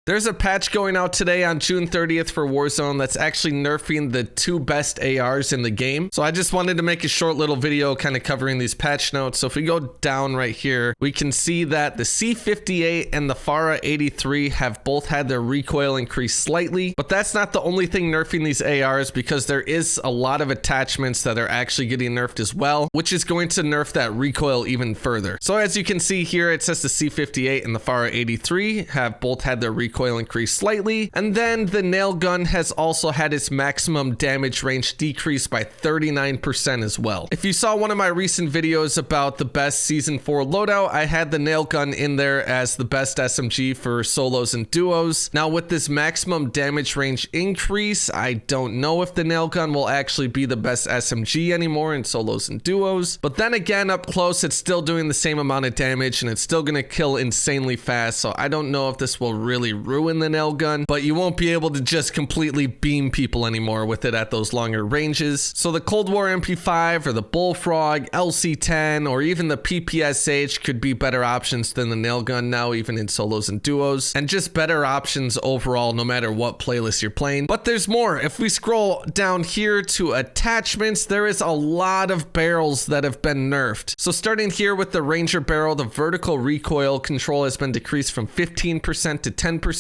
There's a patch going out today on June 30th for Warzone that's actually nerfing the 2 best ARs in the game. So I just wanted to make a short little video kind of covering these patch notes. So if we go down right here, we can see that the C58 and the FARA 83 have both had their recoil increase slightly, but that's not the only thing nerfing these ARs, because there is a lot of attachments that are actually getting nerfed as well, which is going to nerf that recoil even further. So as you can see here, it says the C58 and the FARA 83 have both had their recoil increase slightly, and then the nail gun has also had its maximum damage range decrease by 39% as well. If you saw one of my recent videos about the best season 4 loadout, I had the nail gun in there as the best SMG for solos and duos. Now with this maximum damage range increase, I don't know if the nail gun will actually be the best SMG anymore in solos and duos, but then again, up close it's still doing the same amount of damage and it's still gonna kill insanely fast. So I don't know if this will really ruin the nail gun, but you won't be able to just completely beam people anymore with it at those longer ranges. So the Cold War MP5 or the Bullfrog, LC10, or even the PPSH could be better options than the nail gun now, even in solos and duos, and just better options overall no matter what playlist you're playing. But there's more. If we scroll down here to attachments, there is a lot of barrels that have been nerfed. So starting here with the Ranger barrel, the vertical recoil control has been decreased from 15% to 10%,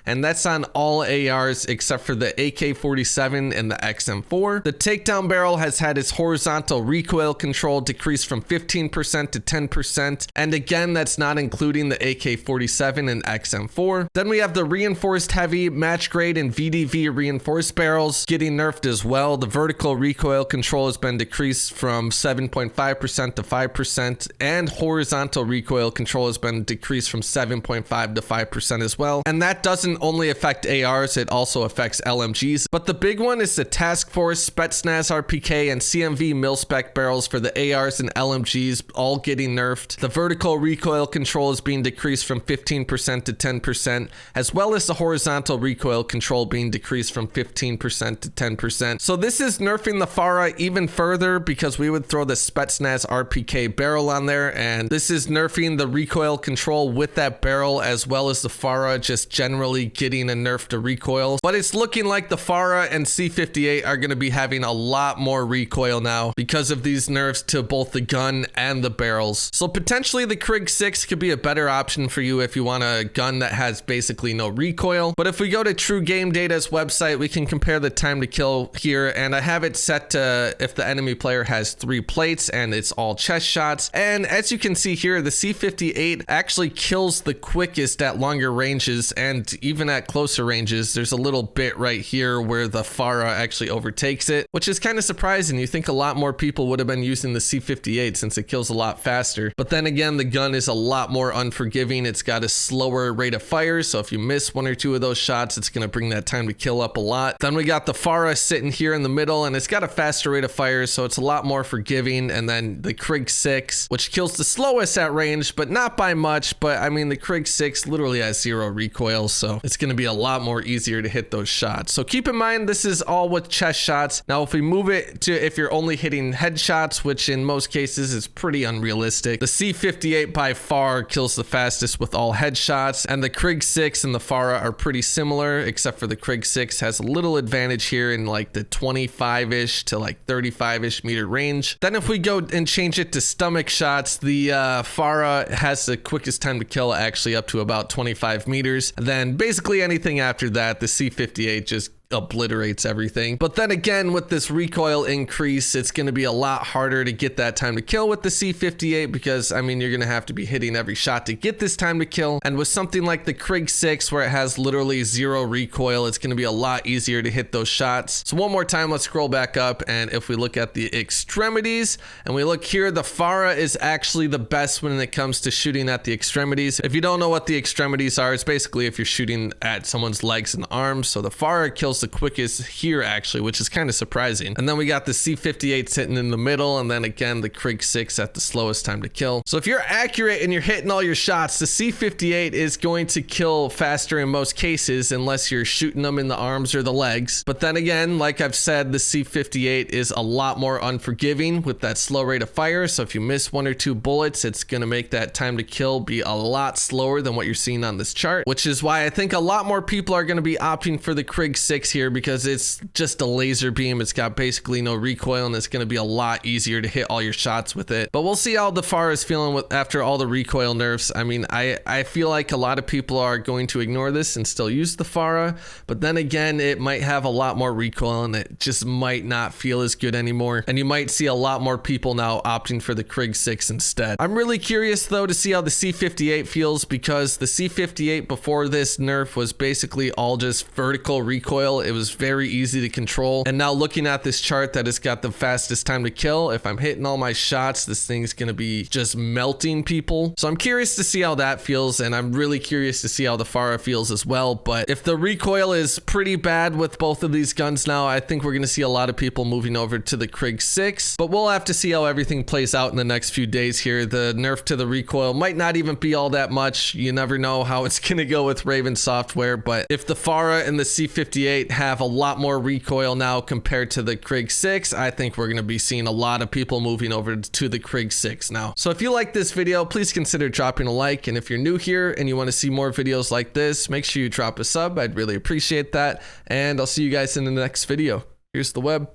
and that's on all ARs except for the AK-47 and the XM4. The takedown barrel has had its horizontal recoil control decreased from 15% to 10%, and again, that's not including the AK-47 and XM4. Then we have the reinforced heavy, match grade, and VDV reinforced barrels getting nerfed as well. The vertical recoil control has been decreased from 7.5% to 5%, and horizontal recoil control has been decreased from 7.5 to 5% as well. And that doesn't only affect ARs, it also affects LMGs. But the big one is the Task Force, Spetsnaz RPK, and CMV mil-spec barrels for the ARs and LMGs all getting nerfed. The vertical recoil control is being decreased from 15% to 10%, as well as the horizontal recoil control being decreased from 15% to 10%. So this is nerfing the FARA even further, because we would throw the Spetsnaz RPK barrel on there, and this is nerfing the recoil control with that barrel, as well as the FARA just generally getting a nerf to recoil. But it's looking like the FARA and C58 are going to be having a lot more recoil now because of these nerfs to both the gun and the barrels. So potentially the Krig 6 could be a better option for you if you want a gun that has basically no recoil. But if we go to True Game Data's website, we can compare the time to kill here, and I have it set to if the enemy player has 3 plates and it's all chest shots. And as you can see here, the C58 actually kills the quickest at longer ranges, and even at closer ranges. There's a little bit right here where the FARA actually overtakes it, which is kind of surprising. You think a lot more people would have been using the C58 since it kills a lot faster. But then again, the gun is a lot more unforgiving. It's got a slower rate of fire, so if you miss 1 or 2 of those shots, it's going to bring that time to kill up a lot. Then we got the FARA sitting here in the middle, and it's got a faster rate of fire, so it's a lot more forgiving. And then the Krig 6, which kills the slowest at range, but not by much. But I mean, the Krig 6 literally has 0 recoil, so it's going to be a lot more easier to hit those shots. So keep in mind, this is all with chest shots. Now if we move it to if you're only hitting headshots, which in most cases is pretty unrealistic, the C58 by far kills the fastest with all headshots, and the Krig 6 and the FARA are pretty similar, except for the Krig 6 has a little advantage here in like the 25-ish to like 35-ish meter range. Then if we go and change it to stomach shots, the FARA has the quickest time to kill, actually up to about 25 meters. Then basically anything after that, the C58 just obliterates everything. But then again, with this recoil increase, it's going to be a lot harder to get that time to kill with the C58, because I mean, you're going to have to be hitting every shot to get this time to kill. And with something like the Krig 6 where it has literally 0 recoil, it's going to be a lot easier to hit those shots. So one more time, let's scroll back up, and if we look at the extremities and we look here, the FARA is actually the best when it comes to shooting at the extremities. If you don't know what the extremities are, it's basically if you're shooting at someone's legs and arms. So the FARA kills the quickest here actually, which is kind of surprising. And then we got the C58 sitting in the middle, and then again the Krig 6 at the slowest time to kill. So if you're accurate and you're hitting all your shots, the C58 is going to kill faster in most cases unless you're shooting them in the arms or the legs. But then again, like I've said, the C58 is a lot more unforgiving with that slow rate of fire. So if you miss 1 or 2 bullets, it's going to make that time to kill be a lot slower than what you're seeing on this chart, which is why I think a lot more people are going to be opting for the Krig 6 here, because it's just a laser beam. It's got basically no recoil, and it's going to be a lot easier to hit all your shots with it. But we'll see how the FARA is feeling with after all the recoil nerfs. I mean, I feel like a lot of people are going to ignore this and still use the FARA, but then again, it might have a lot more recoil and it just might not feel as good anymore. And you might see a lot more people now opting for the Krig 6 instead. I'm really curious though to see how the C58 feels, because the C58 before this nerf was basically all just vertical recoil. It was very easy to control. And now looking at this chart that has got the fastest time to kill, if I'm hitting all my shots, this thing's gonna be just melting people. So I'm curious to see how that feels, and I'm really curious to see how the FARA feels as well. But if the recoil is pretty bad with both of these guns now, I think we're gonna see a lot of people moving over to the Krig 6. But we'll have to see how everything plays out in the next few days here. The nerf to the recoil might not even be all that much. You never know how it's gonna go with Raven software. But if the FARA and the C58 have a lot more recoil now compared to the Krig 6, I think we're gonna be seeing a lot of people moving over to the Krig 6 now. So if you like this video, please consider dropping a like. And if you're new here and you want to see more videos like this, make sure you drop a sub. I'd really appreciate that. And I'll see you guys in the next video. Here's the web.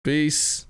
Peace.